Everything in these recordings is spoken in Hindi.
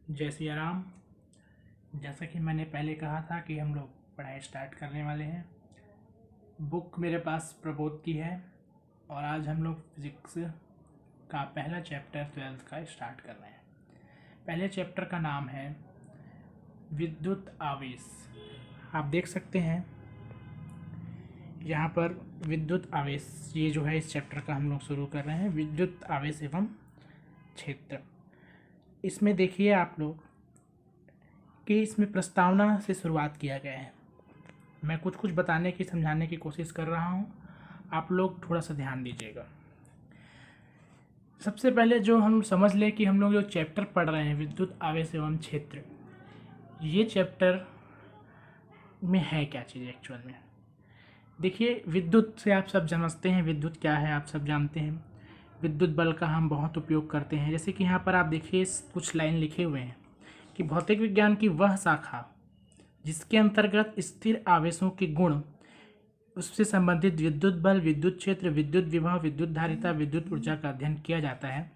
जय सिया राम। जैसा कि मैंने पहले कहा था कि हम लोग पढ़ाई स्टार्ट करने वाले हैं। बुक मेरे पास प्रबोध की है और आज हम लोग फिज़िक्स का पहला चैप्टर 12th का स्टार्ट कर रहे हैं। पहले चैप्टर का नाम है विद्युत आवेश। आप देख सकते हैं यहाँ पर विद्युत आवेश, ये जो है इस चैप्टर का हम लोग शुरू कर रहे हैं, विद्युत आवेश एवं क्षेत्र। इसमें देखिए आप लोग कि इसमें प्रस्तावना से शुरुआत किया गया है। मैं कुछ कुछ बताने की समझाने की कोशिश कर रहा हूँ, आप लोग थोड़ा सा ध्यान दीजिएगा। सबसे पहले जो हम समझ लें कि हम लोग जो चैप्टर पढ़ रहे हैं विद्युत आवेश एवं क्षेत्र, ये चैप्टर में है क्या चीज़ एक्चुअल में। देखिए, विद्युत से आप सब समझते हैं विद्युत क्या है, आप सब जानते हैं। विद्युत बल का हम बहुत उपयोग करते हैं। जैसे कि यहाँ पर आप देखिए कुछ लाइन लिखे हुए हैं कि भौतिक विज्ञान की वह शाखा जिसके अंतर्गत स्थिर आवेशों के गुण, उससे संबंधित विद्युत बल, विद्युत क्षेत्र, विद्युत विभव, विद्युत धारिता, विद्युत ऊर्जा का अध्ययन किया जाता है,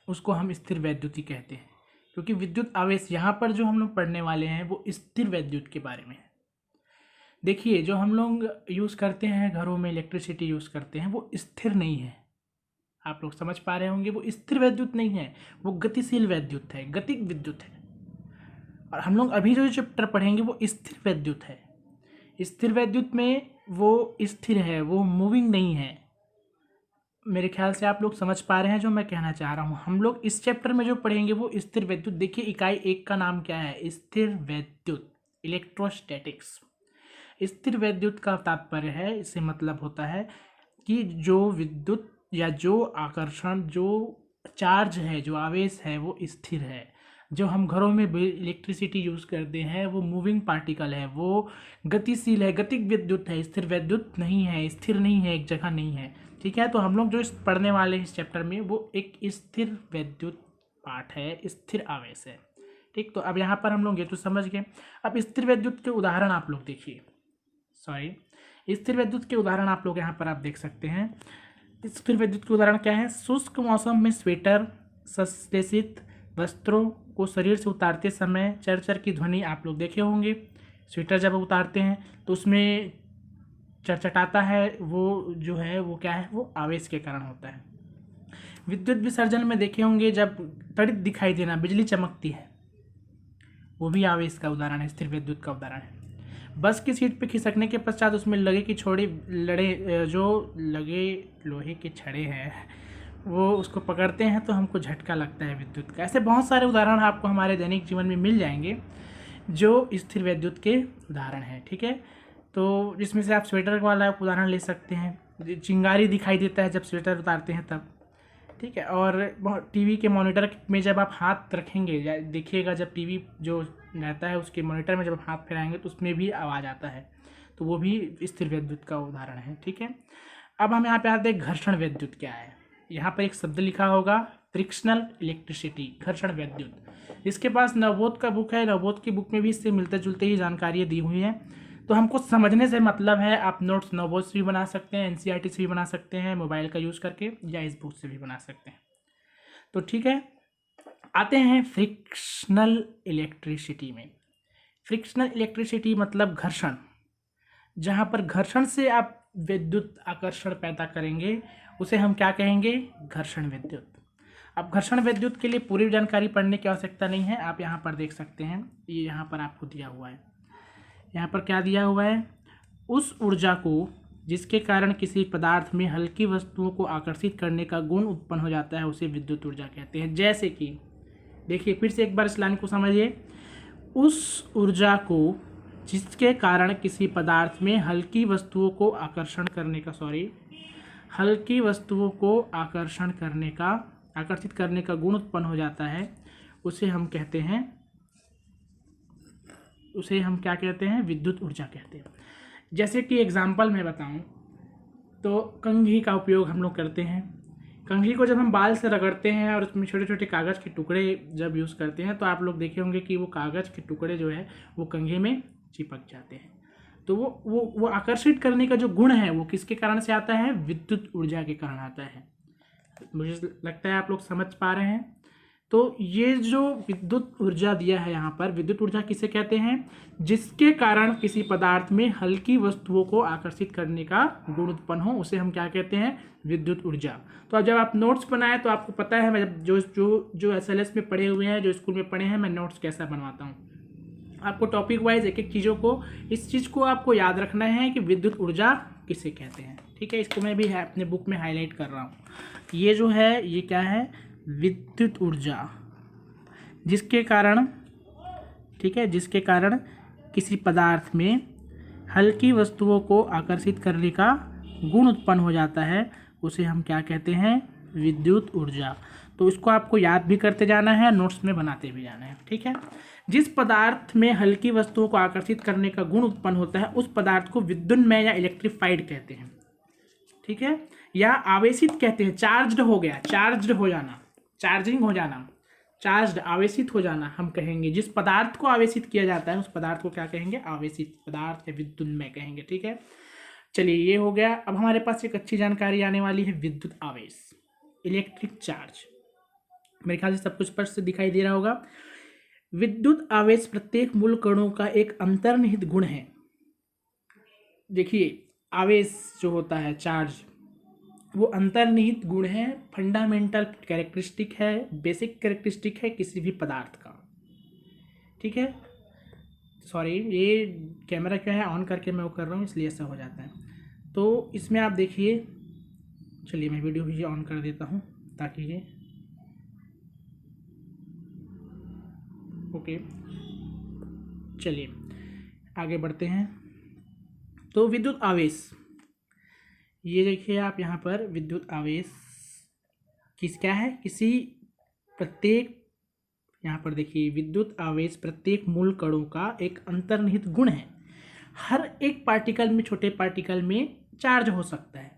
उसको हम स्थिर वैद्युति कहते हैं। क्योंकि विद्युत आवेश यहाँ पर जो हम लोग पढ़ने वाले हैं वो स्थिर वैद्युत के बारे में है। देखिए, जो हम लोग यूज़ करते हैं घरों में, इलेक्ट्रिसिटी यूज़ करते हैं, वो स्थिर नहीं है। आप लोग समझ पा रहे होंगे, वो स्थिर वैद्युत नहीं है, वो गतिशील वैद्युत है, गतिक विद्युत है। और हम लोग अभी जो चैप्टर पढ़ेंगे वो स्थिर वैद्युत है। स्थिर वैद्युत में वो स्थिर है, वो मूविंग नहीं है। मेरे ख्याल से आप लोग समझ पा रहे हैं जो मैं कहना चाह रहा हूँ। हम लोग इस चैप्टर में जो पढ़ेंगे वो स्थिर वैद्युत। देखिए, इकाई 1 का नाम क्या है? स्थिर वैद्युत, इलेक्ट्रोस्टैटिक्स। स्थिर वैद्युत का तात्पर्य है, इससे मतलब होता है कि जो विद्युत या जो आकर्षण, जो चार्ज है, जो आवेश है, वो स्थिर है। जो हम घरों में इलेक्ट्रिसिटी यूज़ करते हैं वो मूविंग पार्टिकल है, वो गतिशील है, गतिक विद्युत है, स्थिर वैद्युत नहीं है, स्थिर नहीं है, एक जगह नहीं है। ठीक है, तो हम लोग जो इस पढ़ने वाले इस चैप्टर में वो एक स्थिर वैद्युत पार्ट है, स्थिर आवेश है। ठीक, तो अब यहाँ पर हम लोग ये तो समझ गए। अब स्थिर वैद्युत के उदाहरण आप लोग देखिए, स्थिर विद्युत के उदाहरण आप लोग यहाँ पर आप देख सकते हैं। स्थिर विद्युत के उदाहरण क्या है? शुष्क मौसम में स्वेटर, संश्लेषित वस्त्रों को शरीर से उतारते समय चरचर की ध्वनि आप लोग देखे होंगे। स्वेटर जब उतारते हैं तो उसमें चरचटाता है, वो जो है वो क्या है? वो आवेश के कारण होता है। विद्युत विसर्जन में देखे होंगे जब तड़ित दिखाई देना, बिजली चमकती है, वो भी आवेश का उदाहरण है, स्थिर विद्युत का उदाहरण है। बस की सीट पे खिसकने के पश्चात उसमें लगे की छोड़ी लड़े, जो लगे लोहे के छड़े हैं, वो उसको पकड़ते हैं तो हमको झटका लगता है विद्युत का। ऐसे बहुत सारे उदाहरण आपको हमारे दैनिक जीवन में मिल जाएंगे जो स्थिर विद्युत के उदाहरण हैं। ठीक है, तो जिसमें से आप स्वेटर वाला उदाहरण ले सकते हैं। चिंगारी दिखाई देता है जब स्वेटर उतारते हैं तब। ठीक है, और टीवी के मॉनिटर में जब आप हाथ रखेंगे, देखिएगा जब टीवी जो रहता है उसके मॉनिटर में जब आप हाथ फैलाएंगे तो उसमें भी आवाज़ आता है, तो वो भी स्थिर विद्युत का उदाहरण है। ठीक है, अब हम यहाँ पे आते हैं घर्षण विद्युत क्या है। यहाँ पर एक शब्द लिखा होगा, फ्रिक्शनल इलेक्ट्रिसिटी, घर्षण विद्युत। इसके पास नवबोध का बुक है, नवबोध की बुक में भी इससे मिलते जुलते ही जानकारियाँ दी हुई हैं। तो हमको समझने से मतलब है, आप नोट्स नवबोध से भी बना सकते हैं, एनसीईआरटी से भी बना सकते हैं मोबाइल का यूज़ करके, या इस बुक से भी बना सकते हैं। तो ठीक है, आते हैं फ्रिक्शनल इलेक्ट्रिसिटी में। फ्रिक्शनल इलेक्ट्रिसिटी मतलब घर्षण। जहाँ पर घर्षण से आप विद्युत आकर्षण पैदा करेंगे उसे हम क्या कहेंगे? घर्षण विद्युत। अब घर्षण विद्युत के लिए पूरी जानकारी पढ़ने की आवश्यकता नहीं है, आप यहाँ पर देख सकते हैं, ये यहाँ पर आपको दिया हुआ है। यहाँ पर क्या दिया हुआ है? उस ऊर्जा को जिसके कारण किसी पदार्थ में हल्की वस्तुओं को आकर्षित करने का गुण उत्पन्न हो जाता है उसे विद्युत ऊर्जा कहते हैं। जैसे कि देखिए, फिर से एक बार इस लाइन को समझिए। उस ऊर्जा को जिसके कारण किसी पदार्थ में हल्की वस्तुओं को आकर्षित करने का गुण उत्पन्न हो जाता है, उसे हम क्या कहते हैं? विद्युत ऊर्जा कहते हैं। जैसे कि एग्जाम्पल मैं बताऊं तो कंघी का उपयोग हम लोग करते हैं। कंघी को जब हम बाल से रगड़ते हैं और उसमें छोटे छोटे कागज़ के टुकड़े जब यूज़ करते हैं तो आप लोग देखे होंगे कि वो कागज़ के टुकड़े जो है वो कंघी में चिपक जाते हैं। तो वो आकर्षित करने का जो गुण है वो किसके कारण से आता है? विद्युत ऊर्जा के कारण आता है। मुझे लगता है आप लोग समझ पा रहे हैं। तो ये जो विद्युत ऊर्जा दिया है यहाँ पर, विद्युत ऊर्जा किसे कहते हैं? जिसके कारण किसी पदार्थ में हल्की वस्तुओं को आकर्षित करने का गुण उत्पन्न हो, उसे हम क्या कहते हैं? विद्युत ऊर्जा। तो जब आप नोट्स बनाए तो आपको पता है, मैं जो SLS में पढ़े हुए हैं, जो स्कूल में पढ़े हैं, मैं नोट्स कैसा बनवाता हूँ। आपको टॉपिक वाइज एक एक चीज़ों को, इस चीज़ को आपको याद रखना है कि विद्युत ऊर्जा किसे कहते हैं। ठीक है, इसको मैं भी अपने बुक में हाईलाइट कर रहा हूँ। ये जो है, ये क्या है? विद्युत ऊर्जा, जिसके कारण, ठीक है, जिसके कारण किसी पदार्थ में हल्की वस्तुओं को आकर्षित करने का गुण उत्पन्न हो जाता है, उसे हम क्या कहते हैं? विद्युत ऊर्जा। तो इसको आपको याद भी करते जाना है, नोट्स में बनाते भी जाना है। ठीक है, जिस पदार्थ में हल्की वस्तुओं को आकर्षित करने का गुण उत्पन्न होता है, उस पदार्थ को विद्युन्मय या इलेक्ट्रीफाइड कहते हैं। ठीक है, या आवेशित कहते हैं। चार्ज्ड हो गया, चार्ज्ड हो जाना, चार्जिंग हो जाना, चार्ज्ड, आवेशित हो जाना हम कहेंगे। जिस पदार्थ को आवेशित किया जाता है, उस पदार्थ को क्या कहेंगे? आवेशित पदार्थ या विद्युन्मय कहेंगे। ठीक है, चलिए ये हो गया। अब हमारे पास एक अच्छी जानकारी आने वाली है, विद्युत आवेश, इलेक्ट्रिक चार्ज। मेरे ख्याल से सब कुछ स्पष्ट दिखाई दे रहा होगा। विद्युत आवेश प्रत्येक मूल कणों का एक अंतर्निहित गुण है। देखिए, आवेश जो होता है, चार्ज, वो अंतर्निहित गुण है, फंडामेंटल कैरेक्टरिस्टिक है, बेसिक कैरेक्टरिस्टिक है किसी भी पदार्थ का। ठीक है, सॉरी, ये कैमरा क्या है ऑन करके मैं वो कर रहा हूँ, इसलिए ऐसा हो जाता है। तो इसमें आप देखिए, चलिए मैं वीडियो भी ऑन कर देता हूँ ताकि ये, ओके, चलिए आगे बढ़ते हैं। तो विद्युत आवेश, ये देखिए आप यहाँ पर, विद्युत आवेश क्या है? किसी प्रत्येक, यहाँ पर देखिए, विद्युत आवेश प्रत्येक मूल कणों का एक अंतर्निहित गुण है। हर एक पार्टिकल में, छोटे पार्टिकल में चार्ज हो सकता है,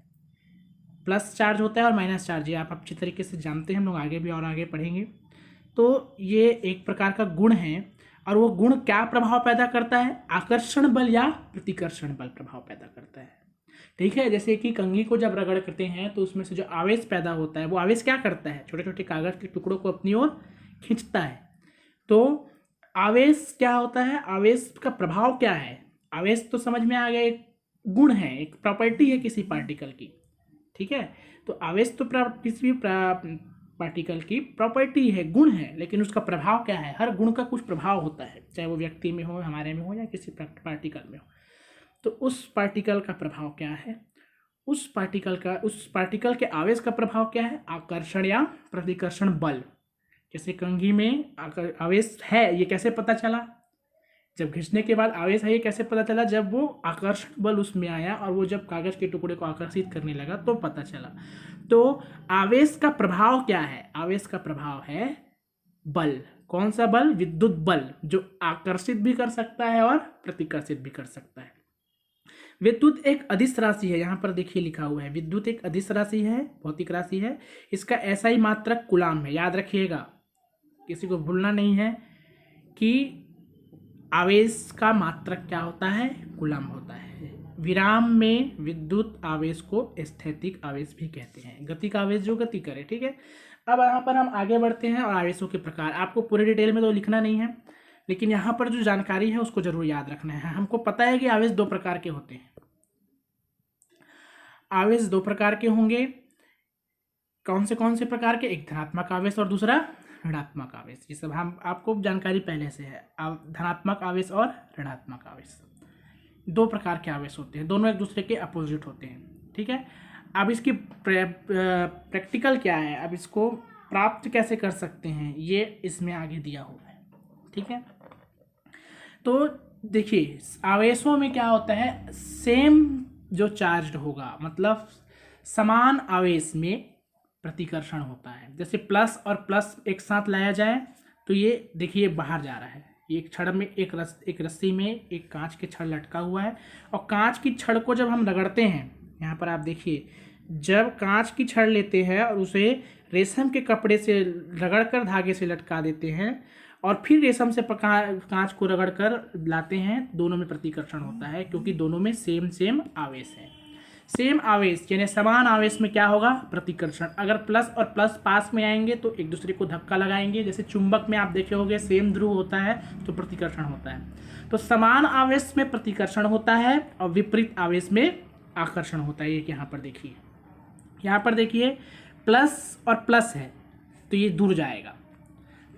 प्लस चार्ज होता है और माइनस चार्ज, ये आप अच्छी तरीके से जानते हैं, हम लोग आगे भी और आगे पढ़ेंगे। तो ये एक प्रकार का गुण है, और वो गुण क्या प्रभाव पैदा करता है? आकर्षण बल या प्रतिकर्षण बल प्रभाव पैदा करता है। ठीक है, जैसे कि कंघी को जब रगड़ करते हैं तो उसमें से जो आवेश पैदा होता है, वो आवेश क्या करता है? छोटे छोटे कागज के टुकड़ों को अपनी ओर खींचता है। तो आवेश क्या होता है? आवेश का प्रभाव क्या है? आवेश तो समझ में आ गया, एक गुण है, एक प्रॉपर्टी है किसी पार्टिकल की। ठीक है, तो आवेश तो किसी भी पार्टिकल की प्रॉपर्टी है, गुण है, लेकिन उसका प्रभाव क्या है? हर गुण का कुछ प्रभाव होता है, चाहे वो व्यक्ति में हो, हमारे में हो, या किसी पार्टिकल में हो। तो उस पार्टिकल का प्रभाव क्या है? उस पार्टिकल के आवेश का प्रभाव क्या है? आकर्षण या प्रतिकर्षण बल। जैसे कंघी में आवेश है, ये कैसे पता चला? जब घिसने के बाद आवेश है, ये कैसे पता चला? जब वो आकर्षण बल उसमें आया और वो जब कागज के टुकड़े को आकर्षित करने लगा तो पता चला। तो आवेश का प्रभाव क्या है? आवेश का प्रभाव है बल। कौन सा बल? विद्युत बल, जो आकर्षित भी कर सकता है और प्रतिकर्षित भी कर सकता है। विद्युत एक अदिश राशि है, यहाँ पर देखिए लिखा हुआ है, विद्युत एक अदिश राशि है, भौतिक राशि है। इसका SI मात्रक कूलाम है, याद रखिएगा, किसी को भूलना नहीं है कि आवेश का मात्रक क्या होता है? कूलाम होता है। विराम में विद्युत आवेश को स्थैतिक आवेश भी कहते हैं, गति का आवेश जो गति करे। ठीक है, अब यहाँ पर हम आगे बढ़ते हैं और आवेशों के प्रकार। आपको पूरे डिटेल में तो लिखना नहीं है, लेकिन यहाँ पर जो जानकारी है उसको जरूर याद रखना है। हमको पता है कि आवेश दो प्रकार के होते हैं। आवेश दो प्रकार के होंगे, कौन से प्रकार के? एक धनात्मक आवेश और दूसरा ऋणात्मक आवेश। ये सब हम आपको जानकारी पहले से है। धनात्मक आवेश और ऋणात्मक आवेश, दो प्रकार के आवेश होते हैं, दोनों एक दूसरे के अपोजिट होते हैं। ठीक है, अब इसकी प्रैक्टिकल क्या है, अब इसको प्राप्त कैसे कर सकते हैं, ये इसमें आगे दिया हुआ है। ठीक है, तो देखिए, आवेशों में क्या होता है? सेम जो चार्ज्ड होगा, मतलब समान आवेश में प्रतिकर्षण होता है। जैसे प्लस और प्लस एक साथ लाया जाए तो ये देखिए बाहर जा रहा है। ये एक छड़ में, एक रस्सी में एक कांच के छड़ लटका हुआ है, और कांच की छड़ को जब हम रगड़ते हैं, यहाँ पर आप देखिए, जब कांच की छड़ लेते हैं और उसे रेशम के कपड़े से रगड़कर धागे से लटका देते हैं और फिर रेशम से कांच को रगड़कर लाते हैं, दोनों में प्रतिकर्षण होता है, क्योंकि दोनों में सेम आवेश है। सेम आवेश यानी समान आवेश में क्या होगा, प्रतिकर्षण। अगर प्लस और प्लस पास में आएंगे तो एक दूसरे को धक्का लगाएंगे, जैसे चुंबक में आप देखे होंगे सेम ध्रुव होता है तो प्रतिकर्षण होता है। तो समान आवेश में प्रतिकर्षण होता है और विपरीत आवेश में आकर्षण होता है। ये यहाँ पर देखिए, यहाँ पर देखिए प्लस और प्लस है तो ये दूर जाएगा,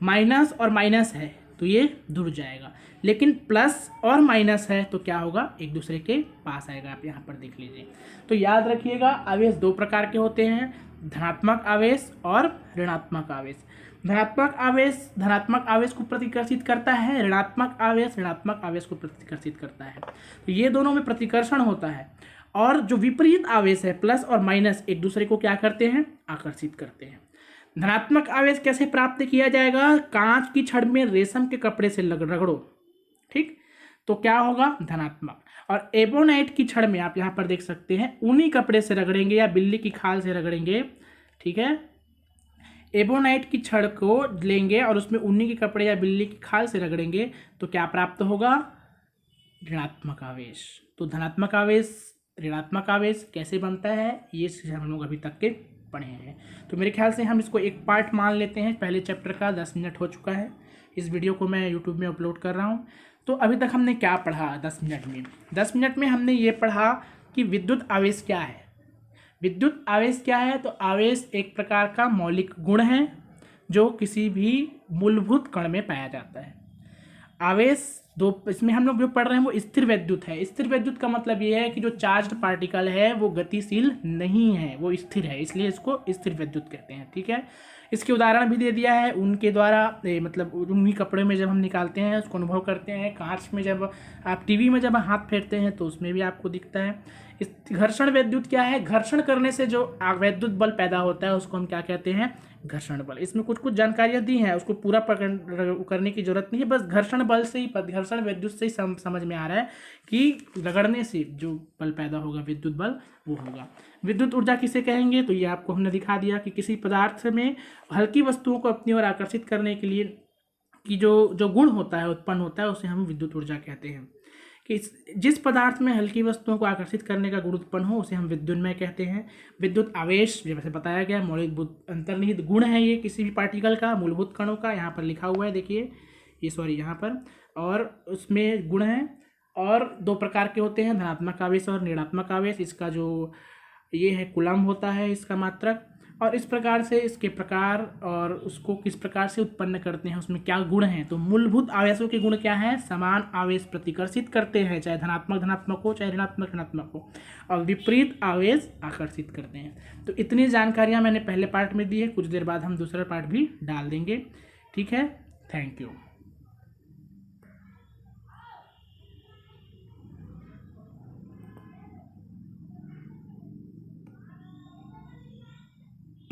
माइनस और माइनस है तो ये दूर जाएगा, लेकिन प्लस और माइनस है तो क्या होगा, एक दूसरे के पास आएगा। आप यहाँ पर देख लीजिए। तो याद रखिएगा आवेश दो प्रकार के होते हैं, धनात्मक आवेश और ऋणात्मक आवेश। धनात्मक आवेश को प्रतिकर्षित करता है, ऋणात्मक आवेश को प्रतिकर्षित करता है। तो ये दोनों में प्रतिकर्षण होता है। और जो विपरीत आवेश है प्लस और माइनस एक दूसरे को क्या करते हैं, आकर्षित करते हैं। धनात्मक आवेश कैसे प्राप्त किया जाएगा, कांच की छड़ में रेशम के कपड़े से रगड़ो, ठीक, तो क्या होगा, धनात्मक। और एबोनाइट की छड़ में आप यहाँ पर देख सकते हैं ऊनी कपड़े से रगड़ेंगे या बिल्ली की खाल से रगड़ेंगे, ठीक है, एबोनाइट की छड़ को लेंगे और उसमें ऊनी के कपड़े या बिल्ली की खाल से रगड़ेंगे तो क्या प्राप्त होगा, ऋणात्मक आवेश। तो धनात्मक आवेश, ऋणात्मक आवेश कैसे बनता है ये हम लोग अभी तक के पढ़े हैं। तो मेरे ख्याल से हम इसको एक पार्ट मान लेते हैं। पहले चैप्टर का 10 मिनट हो चुका है, इस वीडियो को मैं यूट्यूब में अपलोड कर रहा हूँ। तो अभी तक हमने क्या पढ़ा 10 मिनट में, 10 मिनट में हमने ये पढ़ा कि विद्युत आवेश क्या है। विद्युत आवेश क्या है, तो आवेश एक प्रकार का मौलिक गुण है जो किसी भी मूलभूत कण में पाया जाता है। आवेश दो, इसमें हम लोग जो पढ़ रहे हैं वो स्थिर वैद्युत है। स्थिर वैद्युत का मतलब ये है कि जो चार्ज्ड पार्टिकल है वो गतिशील नहीं है, वो स्थिर है, इसलिए इसको स्थिर वैद्युत कहते हैं, ठीक है। इसके उदाहरण भी दे दिया है उनके द्वारा, मतलब उन्हीं कपड़े में जब हम निकालते हैं उसको अनुभव करते हैं, कांच में जब आप टीवी में जब हाथ फेरते हैं तो उसमें भी आपको दिखता है। इस घर्षण वैद्युत क्या है, घर्षण करने से जो वैद्युत बल पैदा होता है उसको हम क्या कहते हैं, घर्षण बल। इसमें कुछ जानकारियाँ दी हैं, उसको पूरा करने की जरूरत नहीं है, बस घर्षण बल से ही, घर्षण विद्युत से ही समझ में आ रहा है कि रगड़ने से जो बल पैदा होगा विद्युत बल वो होगा। विद्युत ऊर्जा किसे कहेंगे, तो ये आपको हमने दिखा दिया कि किसी पदार्थ में हल्की वस्तुओं को अपनी ओर आकर्षित करने के लिए कि जो गुण होता है, उत्पन्न होता है, उसे हम विद्युत ऊर्जा कहते हैं। कि जिस पदार्थ में हल्की वस्तुओं को आकर्षित करने का गुण उत्पन्न हो उसे हम विद्युन्मय कहते हैं। विद्युत आवेश जैसे बताया गया मौलिक अंतर्निहित गुण है ये किसी भी पार्टिकल का, मूलभूत कणों का, यहाँ पर लिखा हुआ है देखिए, ये सॉरी यहाँ पर, और उसमें गुण हैं और दो प्रकार के होते हैं, धनात्मक आवेश और ऋणात्मक आवेश। इसका जो ये है कूलम्ब होता है इसका मात्रक, और इस प्रकार से इसके प्रकार और उसको किस प्रकार से उत्पन्न करते हैं, उसमें क्या गुण हैं। तो मूलभूत आवेशों के गुण क्या हैं, समान आवेश प्रतिकर्षित करते हैं, चाहे धनात्मक हो चाहे ऋणात्मक हो, और विपरीत आवेश आकर्षित करते हैं। तो इतनी जानकारियां मैंने पहले पार्ट में दी है, कुछ देर बाद हम दूसरा पार्ट भी डाल देंगे, ठीक है। Thank you.